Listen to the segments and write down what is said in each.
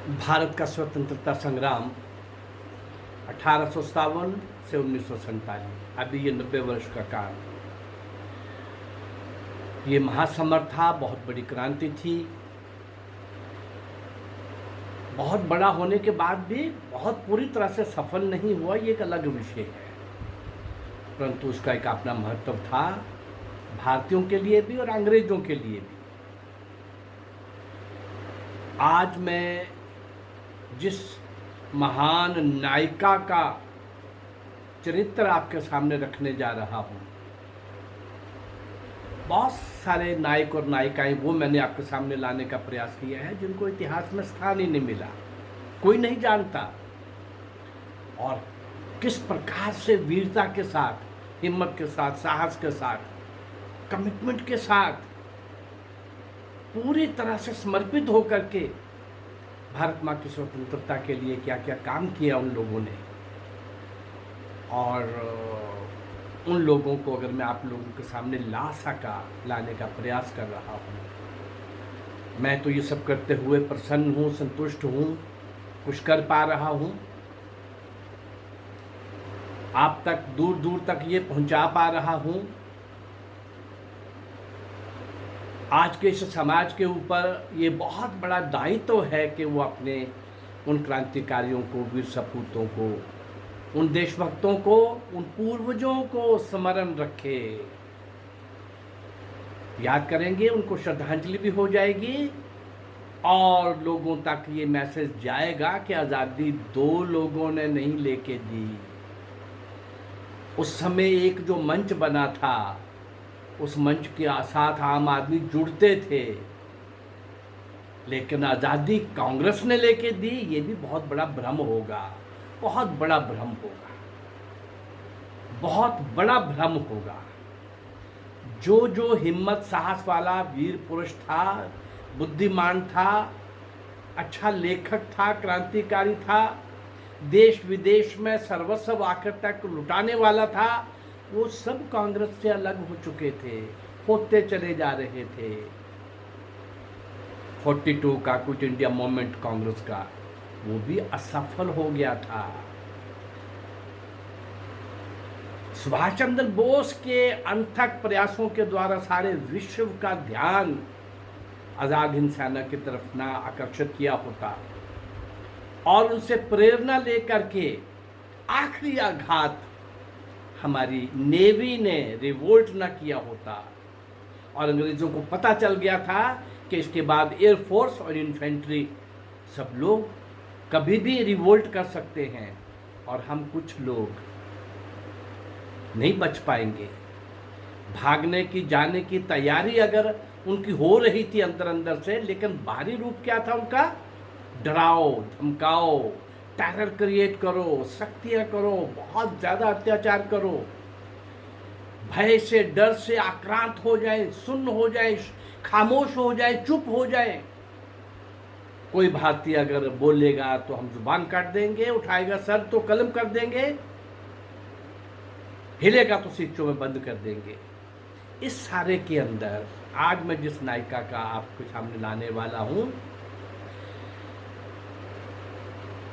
भारत का स्वतंत्रता संग्राम 1857 से 1947, अभी ये 90 वर्ष का काल। ये महासमर था, बहुत बड़ी क्रांति थी। बहुत बड़ा होने के बाद भी बहुत पूरी तरह से सफल नहीं हुआ, ये एक अलग विषय है, परंतु उसका एक अपना महत्व था, भारतीयों के लिए भी और अंग्रेजों के लिए भी। आज मैं जिस महान नायिका का चरित्र आपके सामने रखने जा रहा हूँ, बहुत सारे नायक और नायिकाएं वो मैंने आपके सामने लाने का प्रयास किया है जिनको इतिहास में स्थान ही नहीं मिला, कोई नहीं जानता, और किस प्रकार से वीरता के साथ, हिम्मत के साथ, साहस के साथ, कमिटमेंट के साथ, पूरी तरह से समर्पित होकर के भारत माँ की स्वतंत्रता के लिए क्या क्या काम किया उन लोगों ने। और उन लोगों को अगर मैं आप लोगों के सामने लाने का प्रयास कर रहा हूँ, मैं तो ये सब करते हुए प्रसन्न हूँ, संतुष्ट हूँ, कुछ कर पा रहा हूँ, आप तक दूर दूर तक ये पहुँचा पा रहा हूँ। आज के इस समाज के ऊपर ये बहुत बड़ा दायित्व है कि वो अपने उन क्रांतिकारियों को, वीर सपूतों को, उन देशभक्तों को, उन पूर्वजों को स्मरण रखे, याद करेंगे, उनको श्रद्धांजलि भी हो जाएगी और लोगों तक ये मैसेज जाएगा कि आज़ादी दो लोगों ने नहीं लेके दी। उस समय एक जो मंच बना था, उस मंच के साथ आम आदमी जुड़ते थे, लेकिन आज़ादी कांग्रेस ने लेके दी, ये भी बहुत बड़ा भ्रम होगा, बहुत बड़ा भ्रम होगा, बहुत बड़ा भ्रम होगा। जो हिम्मत साहस वाला वीर पुरुष था, बुद्धिमान था, अच्छा लेखक था, क्रांतिकारी था, देश विदेश में सर्वस्व आखिर तक लुटाने वाला था, वो सब कांग्रेस से अलग हो चुके थे, होते चले जा रहे थे। 42 का क्विट इंडिया मूवमेंट कांग्रेस का, वो भी असफल हो गया था। सुभाष चंद्र बोस के अनथक प्रयासों के द्वारा सारे विश्व का ध्यान आजाद हिंद सेना की तरफ ना आकर्षित किया होता और उनसे प्रेरणा लेकर के आखिरी आघात हमारी नेवी ने रिवोल्ट न किया होता, और अंग्रेज़ों को पता चल गया था कि इसके बाद एयरफोर्स और इन्फेंट्री सब लोग कभी भी रिवोल्ट कर सकते हैं और हम कुछ लोग नहीं बच पाएंगे। भागने की, जाने की तैयारी अगर उनकी हो रही थी अंदर अंदर से, लेकिन बाहरी रूप क्या था उनका? डराओ, धमकाओ, टेरर क्रिएट करो, शक्तियाँ करो, बहुत ज़्यादा अत्याचार करो, भय से, डर से आक्रांत हो जाए, सुन्न हो जाए, खामोश हो जाए, चुप हो जाए। कोई भारतीय अगर बोलेगा तो हम जुबान काट देंगे, उठाएगा सर तो कलम कर देंगे, हिलेगा तो सीचों में बंद कर देंगे। इस सारे के अंदर आज मैं जिस नायिका का आपके सामने लाने वाला हूं,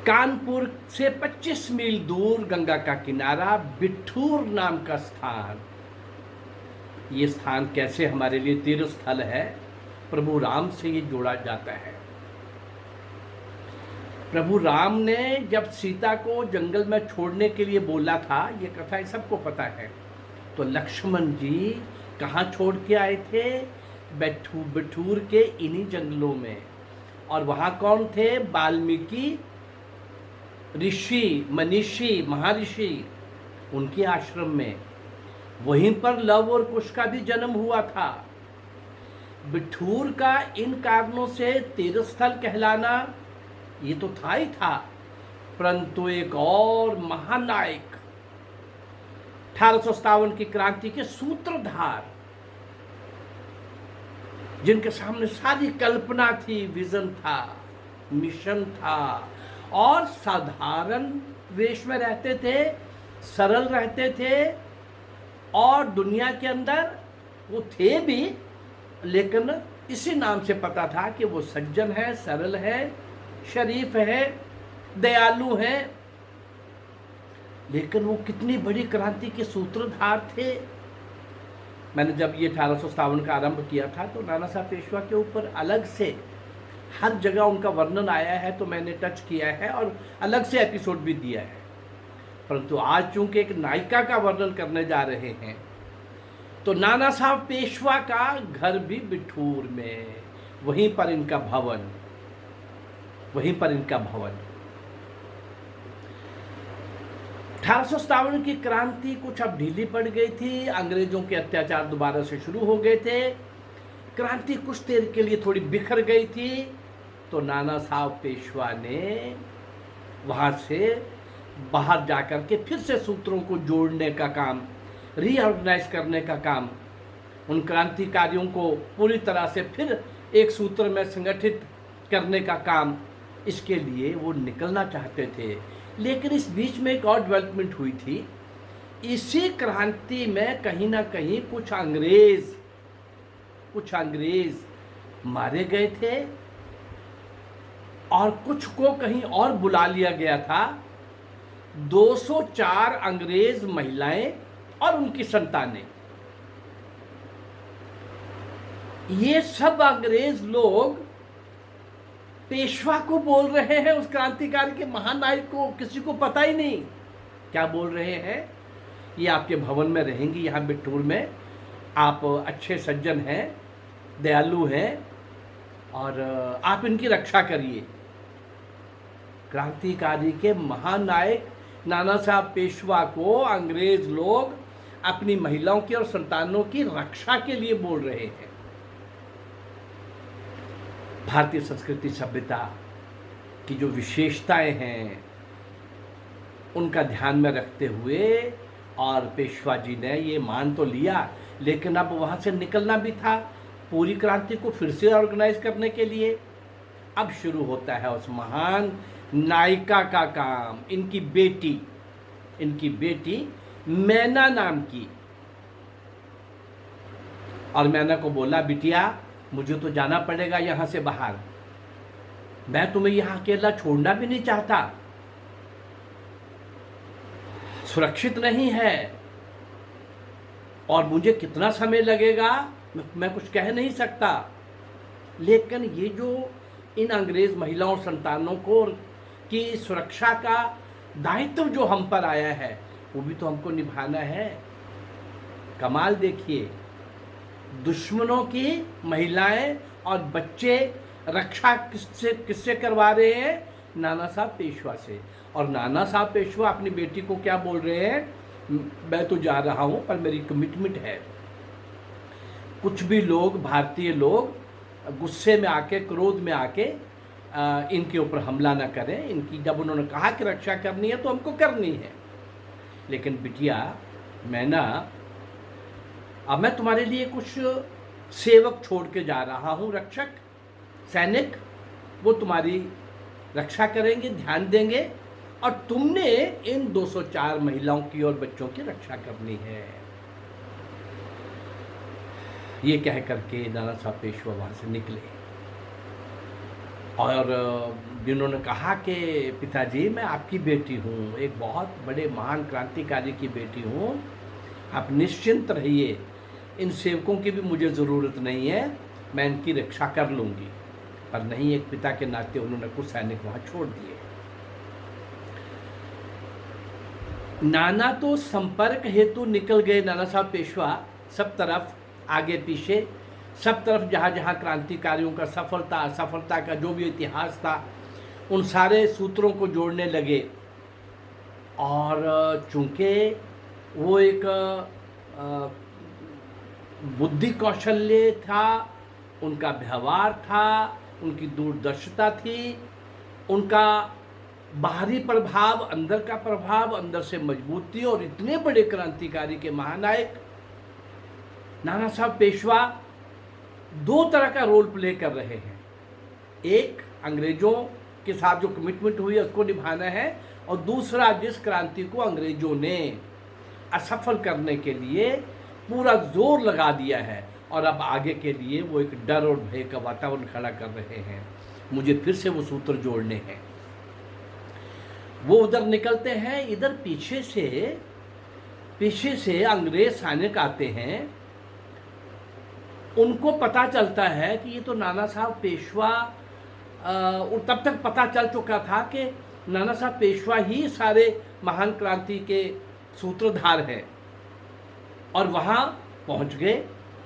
कानपुर से 25 मील दूर गंगा का किनारा, बिठूर नाम का स्थान। ये स्थान कैसे हमारे लिए तीर्थ स्थल है? प्रभु राम से ये जोड़ा जाता है। प्रभु राम ने जब सीता को जंगल में छोड़ने के लिए बोला था, ये कथा सबको पता है, तो लक्ष्मण जी कहाँ छोड़ के आए थे? बिठूर के इन्हीं जंगलों में। और वहाँ कौन थे? वाल्मीकि ऋषि, मनीषी, महर्षि, उनके आश्रम में। वहीं पर लव और कुश का भी जन्म हुआ था। बिठूर का इन कारणों से तीर्थस्थल कहलाना ये तो था ही था, परंतु एक और महानायक, 1857 की क्रांति के सूत्रधार, जिनके सामने सारी कल्पना थी, विजन था, मिशन था, और साधारण वेश में रहते थे, सरल रहते थे, और दुनिया के अंदर वो थे भी, लेकिन इसी नाम से पता था कि वो सज्जन है, सरल है, शरीफ हैं, दयालु हैं, लेकिन वो कितनी बड़ी क्रांति के सूत्रधार थे। मैंने जब ये 1857 का आरंभ किया था तो नाना साहब पेशवा के ऊपर अलग से हर जगह उनका वर्णन आया है, तो मैंने टच किया है और अलग से एपिसोड भी दिया है। परंतु आज चूंकि एक नायिका का वर्णन करने जा रहे हैं, तो नाना साहब पेशवा का घर भी बिठूर में, वहीं पर इनका भवन, वहीं पर इनका भवन। 1857 की क्रांति कुछ अब ढीली पड़ गई थी, अंग्रेजों के अत्याचार दोबारा से शुरू हो गए थे, क्रांति कुछ देर के लिए थोड़ी बिखर गई थी। तो नाना साहब पेशवा ने वहाँ से बाहर जाकर के फिर से सूत्रों को जोड़ने का काम, रीऑर्गेनाइज करने का काम, उन क्रांतिकारियों को पूरी तरह से फिर एक सूत्र में संगठित करने का काम, इसके लिए वो निकलना चाहते थे। लेकिन इस बीच में एक और डेवलपमेंट हुई थी। इसी क्रांति में कहीं ना कहीं कुछ अंग्रेज मारे गए थे और कुछ को कहीं और बुला लिया गया था। 204 अंग्रेज महिलाएं और उनकी संतानें, ये सब अंग्रेज लोग पेशवा को बोल रहे हैं, उस क्रांतिकारी के महानायक को किसी को पता ही नहीं क्या बोल रहे हैं। ये आपके भवन में रहेंगी, यहाँ बिठूर में, आप अच्छे सज्जन हैं, दयालु हैं और आप इनकी रक्षा करिए। क्रांतिकारी के महानायक नाना साहब पेशवा को अंग्रेज लोग अपनी महिलाओं की और संतानों की रक्षा के लिए बोल रहे हैं। भारतीय संस्कृति सभ्यता की जो विशेषताएं हैं उनका ध्यान में रखते हुए और पेशवा जी ने ये मान तो लिया, लेकिन अब वहाँ से निकलना भी था पूरी क्रांति को फिर से ऑर्गेनाइज करने के लिए। अब शुरू होता है उस महान नायिका का काम, इनकी बेटी मैना नाम की। और मैना को बोला, बिटिया मुझे तो जाना पड़ेगा यहाँ से बाहर, मैं तुम्हें यहाँ अकेला छोड़ना भी नहीं चाहता, सुरक्षित नहीं है और मुझे कितना समय लगेगा मैं कुछ कह नहीं सकता। लेकिन ये जो इन अंग्रेज महिलाओं संतानों को की सुरक्षा का दायित्व जो हम पर आया है वो भी तो हमको निभाना है। कमाल देखिए, दुश्मनों की महिलाएं और बच्चे रक्षा किससे करवा रहे हैं? नाना साहब पेशवा से। और नाना साहब पेशवा अपनी बेटी को क्या बोल रहे हैं? मैं तो जा रहा हूं पर मेरी कमिटमेंट है। कुछ भी लोग, भारतीय लोग गुस्से में आके, क्रोध में आके इनके ऊपर हमला ना करें। इनकी जब उन्होंने कहा कि रक्षा करनी है तो हमको करनी है। लेकिन बिटिया मैना, अब मैं तुम्हारे लिए कुछ सेवक छोड़ के जा रहा हूँ, रक्षक, सैनिक, वो तुम्हारी रक्षा करेंगे, ध्यान देंगे और तुमने इन 204 महिलाओं की और बच्चों की रक्षा करनी है। ये कह करके नाना साहब पेशवा वहाँ से निकले और जिन्होंने कहा कि पिताजी मैं आपकी बेटी हूँ, एक बहुत बड़े महान क्रांतिकारी की बेटी हूँ, आप निश्चिंत रहिए, इन सेवकों की भी मुझे ज़रूरत नहीं है, मैं इनकी रक्षा कर लूँगी। पर नहीं, एक पिता के नाते उन्होंने कुछ सैनिक वहाँ छोड़ दिए। नाना तो संपर्क हेतु निकल गए, नाना साहब पेशवा सब तरफ, आगे पीछे सब तरफ, जहाँ जहाँ क्रांतिकारियों का सफलता असफलता का जो भी इतिहास था उन सारे सूत्रों को जोड़ने लगे। और चूँकि वो एक बुद्धि कौशल्य था, उनका व्यवहार था, उनकी दूरदर्शिता थी, उनका बाहरी प्रभाव, अंदर का प्रभाव, अंदर से मजबूती, और इतने बड़े क्रांतिकारी के महानायक नाना साहब पेशवा दो तरह का रोल प्ले कर रहे हैं। एक, अंग्रेजों के साथ जो कमिटमेंट हुई है उसको निभाना है, और दूसरा, जिस क्रांति को अंग्रेजों ने असफल करने के लिए पूरा जोर लगा दिया है और अब आगे के लिए वो एक डर और भय का वातावरण खड़ा कर रहे हैं, मुझे फिर से वो सूत्र जोड़ने हैं। वो उधर निकलते हैं, इधर पीछे से अंग्रेज सैनिक आते हैं। उनको पता चलता है कि ये तो नाना साहब पेशवा, और तब तक पता चल चुका था कि नाना साहब पेशवा ही सारे महान क्रांति के सूत्रधार हैं। और वहाँ पहुँच गए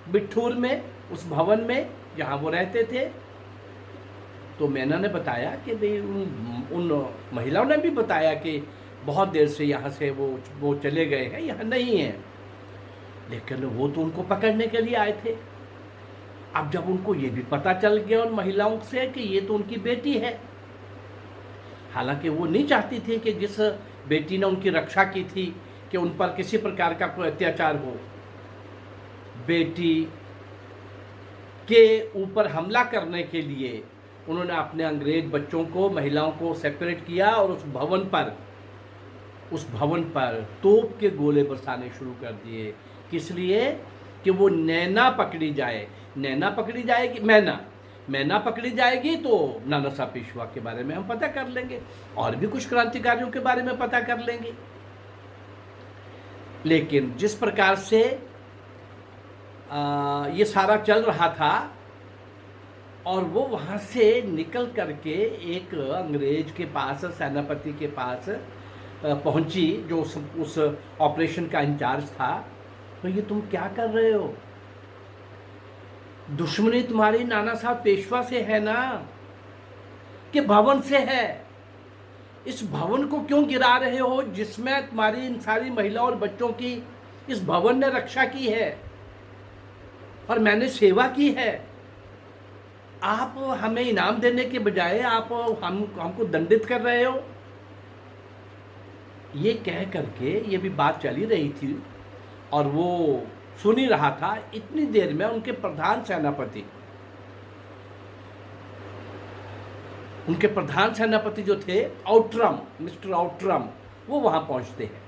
बिठूर में, उस भवन में जहाँ वो रहते थे। तो मैना ने बताया कि भाई उन महिलाओं ने भी बताया कि बहुत देर से यहाँ से वो चले गए हैं, यहाँ नहीं है। लेकिन वो तो उनको पकड़ने के लिए आए थे। अब जब उनको ये भी पता चल गया उन महिलाओं से कि ये तो उनकी बेटी है, हालांकि वो नहीं चाहती थी कि जिस बेटी ने उनकी रक्षा की थी कि उन पर किसी प्रकार का कोई अत्याचार हो। बेटी के ऊपर हमला करने के लिए उन्होंने अपने अंग्रेज बच्चों को, महिलाओं को सेपरेट किया और उस भवन पर तोप के गोले बरसाने शुरू कर दिए। किस लिए? कि वो नैना पकड़ी जाए। नैना पकड़ी जाएगी, मैना पकड़ी जाएगी तो नाना साहब पेशवा के बारे में हम पता कर लेंगे, और भी कुछ क्रांतिकारियों के बारे में पता कर लेंगे। लेकिन जिस प्रकार से ये सारा चल रहा था, और वो वहाँ से निकल करके एक अंग्रेज के पास, सेनापति के पास पहुँची, जो उस ऑपरेशन का इंचार्ज था। तो ये तुम क्या कर रहे हो? दुश्मनी तुम्हारी नाना साहब पेशवा से है ना, कि भवन से है? इस भवन को क्यों गिरा रहे हो जिसमें तुम्हारी इन सारी महिलाओं और बच्चों की इस भवन ने रक्षा की है और मैंने सेवा की है? आप हमें इनाम देने के बजाय आप हमको दंडित कर रहे हो। ये कह करके ये भी बात चली रही थी और वो सुन ही रहा था। इतनी देर में उनके प्रधान सेनापति जो थे मिस्टर आउट्रम, वो वहाँ पहुँचते हैं।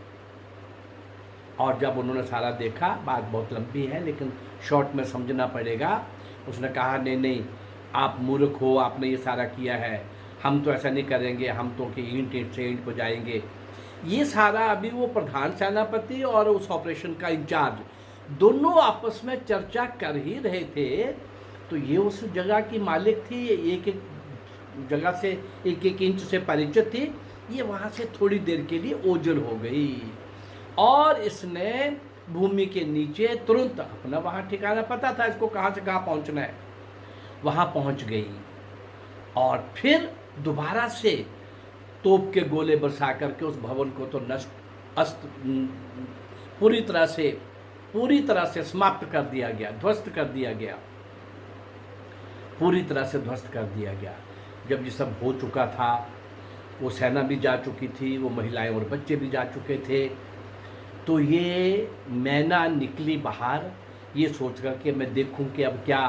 और जब उन्होंने सारा देखा, बात बहुत लंबी है लेकिन शॉर्ट में समझना पड़ेगा। उसने कहा नहीं, आप मूर्ख हो, आपने ये सारा किया है, हम तो ऐसा नहीं करेंगे, हम तो कि ईंट से ईंट बजाएंगे। ये सारा अभी वो प्रधान सेनापति और उस ऑपरेशन का इंचार्ज दोनों आपस में चर्चा कर ही रहे थे। तो ये उस जगह की मालिक थी, एक जगह से एक इंच से परिचित थी। ये वहाँ से थोड़ी देर के लिए ओझल हो गई और इसने भूमि के नीचे तुरंत अपना वहाँ ठिकाना पता था इसको कहाँ से कहाँ पहुँचना है, वहाँ पहुँच गई। और फिर दोबारा से तोप के गोले बरसा करके उस भवन को तो पूरी तरह से समाप्त कर दिया गया, ध्वस्त कर दिया गया, पूरी तरह से ध्वस्त कर दिया गया। जब ये सब हो चुका था, वो सेना भी जा चुकी थी, वो महिलाएं और बच्चे भी जा चुके थे। तो ये मैना निकली बाहर, ये सोच कर के मैं देखूं कि अब क्या,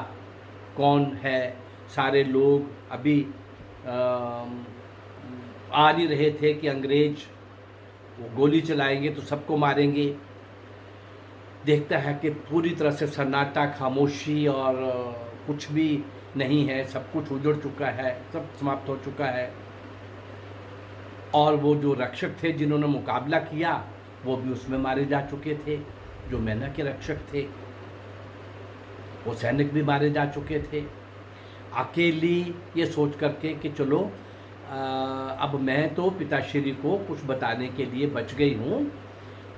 कौन है। सारे लोग अभी आ नहीं रहे थे कि अंग्रेज वो गोली चलाएंगे तो सबको मारेंगे। देखता है कि पूरी तरह से सन्नाटा, खामोशी और कुछ भी नहीं है, सब कुछ उजड़ चुका है, सब समाप्त हो चुका है। और वो जो रक्षक थे जिन्होंने मुकाबला किया वो भी उसमें मारे जा चुके थे। जो मैना के रक्षक थे, वो सैनिक भी मारे जा चुके थे। अकेली ये सोच करके कि चलो अब मैं तो पिताश्री को कुछ बताने के लिए बच गई हूँ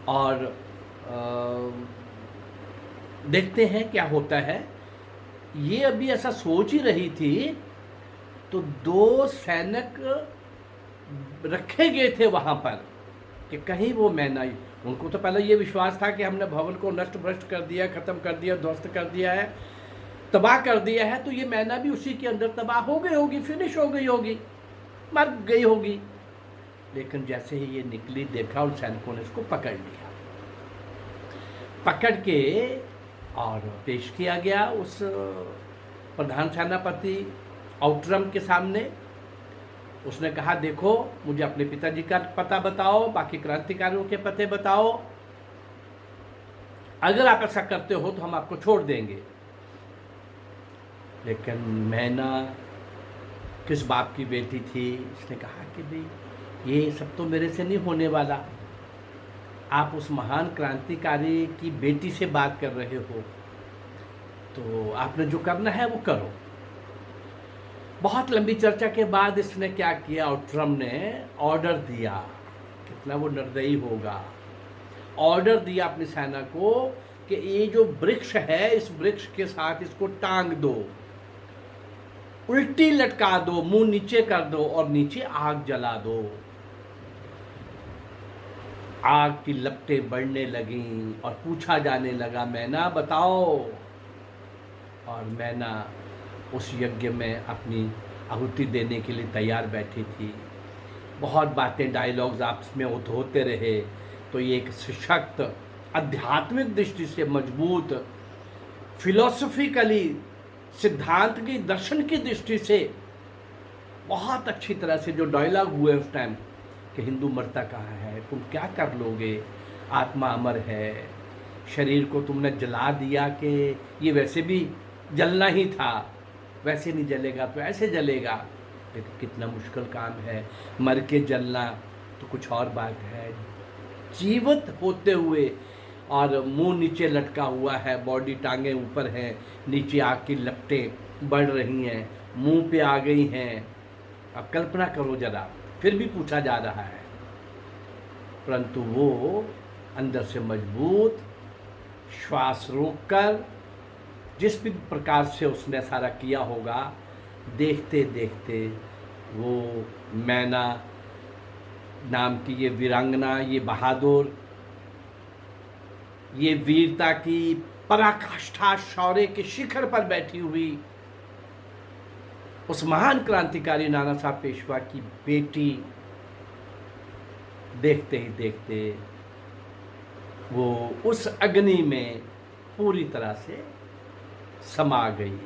और देखते हैं क्या होता है। ये अभी ऐसा सोच ही रही थी तो दो सैनिक रखे गए थे वहाँ पर कि कहीं वो मैना, उनको तो पहले ये विश्वास था कि हमने भवन को नष्ट भ्रष्ट कर दिया, ख़त्म कर दिया, ध्वस्त कर दिया है, तबाह कर दिया है, तो ये मैना भी उसी के अंदर तबाह हो गई होगी, फिनिश हो गई होगी, मर गई होगी। लेकिन जैसे ही ये निकली, देखा उन सैनिकों ने इसको पकड़ लिया, पकड़ के और पेश किया गया उस प्रधान सेनापति आउट्रम के सामने। उसने कहा देखो, मुझे अपने पिताजी का पता बताओ, बाकी क्रांतिकारियों के पते बताओ, अगर आप ऐसा करते हो तो हम आपको छोड़ देंगे। लेकिन मैना किस बाप की बेटी थी? इसने कहा कि भाई ये सब तो मेरे से नहीं होने वाला, आप उस महान क्रांतिकारी की बेटी से बात कर रहे हो, तो आपने जो करना है वो करो। बहुत लंबी चर्चा के बाद इसने क्या किया, आउट्रम ने ऑर्डर दिया, कितना वो निर्दयी होगा, ऑर्डर दिया अपनी सेना को कि ये जो वृक्ष है इस वृक्ष के साथ इसको टांग दो, उल्टी लटका दो, मुंह नीचे कर दो और नीचे आग जला दो। आग की लपटें बढ़ने लगीं और पूछा जाने लगा, मैना बताओ। और मैना उस यज्ञ में अपनी आहुति देने के लिए तैयार बैठी थी। बहुत बातें, डायलॉग्स आपस में होते रहे। तो ये एक सशक्त, आध्यात्मिक दृष्टि से मजबूत, फिलोसफिकली, सिद्धांत की, दर्शन की दृष्टि से बहुत अच्छी तरह से जो डायलॉग हुए उस टाइम कि हिंदू मरता कहाँ है, तुम क्या कर लोगे, आत्मा अमर है, शरीर को तुमने जला दिया कि ये वैसे भी जलना ही था, वैसे नहीं जलेगा तो ऐसे जलेगा। लेकिन कितना मुश्किल काम है, मर के जलना तो कुछ और बात है, जीवित होते हुए और मुंह नीचे लटका हुआ है, बॉडी टांगे ऊपर हैं, नीचे आग की लपटें बढ़ रही हैं, मुंह पे आ गई हैं। अब कल्पना करो जरा, फिर भी पूछा जा रहा है, परंतु वो अंदर से मजबूत, श्वास रोककर जिस भी प्रकार से उसने सारा किया होगा, देखते देखते वो मैना नाम की ये वीरांगना, ये बहादुर, ये वीरता की पराकाष्ठा, शौर्य के शिखर पर बैठी हुई उस महान क्रांतिकारी नाना साहब पेशवा की बेटी, देखते ही देखते वो उस अग्नि में पूरी तरह से समा गई।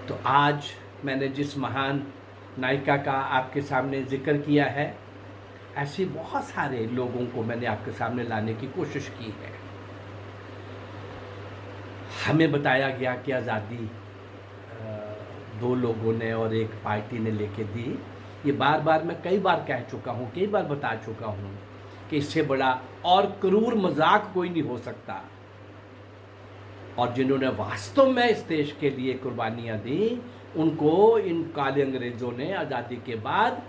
तो आज मैंने जिस महान नायिका का आपके सामने जिक्र किया है, ऐसे बहुत सारे लोगों को मैंने आपके सामने लाने की कोशिश की है। हमें बताया गया कि आज़ादी दो लोगों ने और एक पार्टी ने लेके दी। ये बार बार मैं कई बार कह चुका हूँ, कई बार बता चुका हूँ कि इससे बड़ा और क्रूर मजाक कोई नहीं हो सकता। और जिन्होंने वास्तव में इस देश के लिए कुर्बानियाँ दी, उनको इन काले अंग्रेज़ों ने आज़ादी के बाद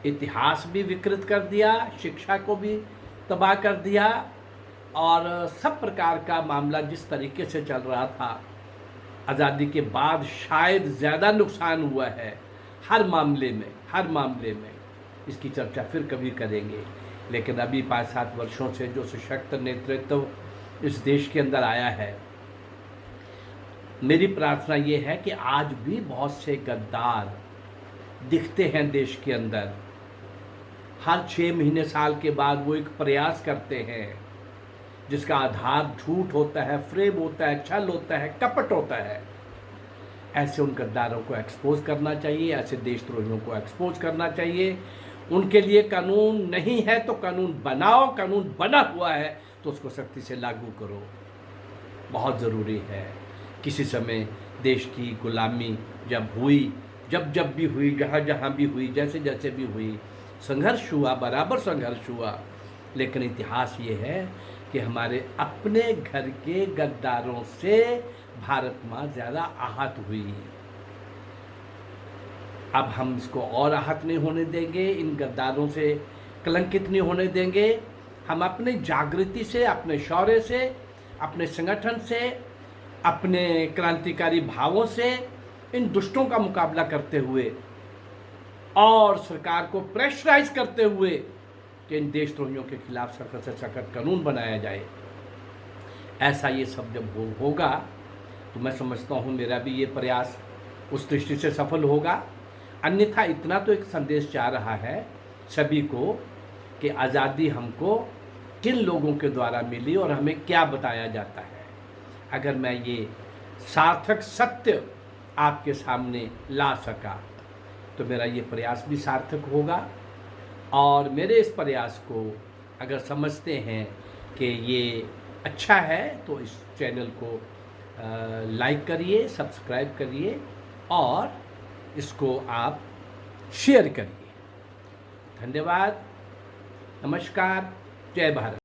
इतिहास भी विकृत कर दिया, शिक्षा को भी तबाह कर दिया, और सब प्रकार का मामला जिस तरीके से चल रहा था, आज़ादी के बाद शायद ज़्यादा नुकसान हुआ है हर मामले में। इसकी चर्चा फिर कभी करेंगे। लेकिन अभी 5-7 वर्षों से जो सशक्त नेतृत्व इस देश के अंदर आया है, मेरी प्रार्थना ये है कि आज भी बहुत से गद्दार दिखते हैं देश के अंदर। हर 6 महीने, साल के बाद वो एक प्रयास करते हैं जिसका आधार झूठ होता है, फ्रेब होता है, छल होता है, कपट होता है। ऐसे उन गद्दारों को एक्सपोज करना चाहिए, ऐसे देशद्रोहियों को एक्सपोज करना चाहिए। उनके लिए कानून नहीं है तो कानून बनाओ, कानून बना हुआ है तो उसको सख्ती से लागू करो, बहुत ज़रूरी है। किसी समय देश की गुलामी जब हुई, जब भी हुई, जहाँ भी हुई, जैसे भी हुई, संघर्ष हुआ, बराबर संघर्ष हुआ। लेकिन इतिहास ये है कि हमारे अपने घर के गद्दारों से भारत माँ ज़्यादा आहत हुई। अब हम इसको और आहत नहीं होने देंगे, इन गद्दारों से कलंकित नहीं होने देंगे। हम अपने जागृति से, अपने शौर्य से, अपने संगठन से, अपने क्रांतिकारी भावों से इन दुष्टों का मुकाबला करते हुए और सरकार को प्रेशराइज करते हुए कि इन देशद्रोहियों के खिलाफ सख्त से सख्त कानून बनाया जाए। ऐसा ये सब जब होगा तो मैं समझता हूँ मेरा भी ये प्रयास उस दृष्टि से सफल होगा। अन्यथा इतना तो एक संदेश जा रहा है सभी को कि आज़ादी हमको किन लोगों के द्वारा मिली और हमें क्या बताया जाता है। अगर मैं ये सार्थक सत्य आपके सामने ला सका तो मेरा ये प्रयास भी सार्थक होगा। और मेरे इस प्रयास को अगर समझते हैं कि ये अच्छा है तो इस चैनल को लाइक करिए, सब्सक्राइब करिए और इसको आप शेयर करिए। धन्यवाद, नमस्कार, जय भारत।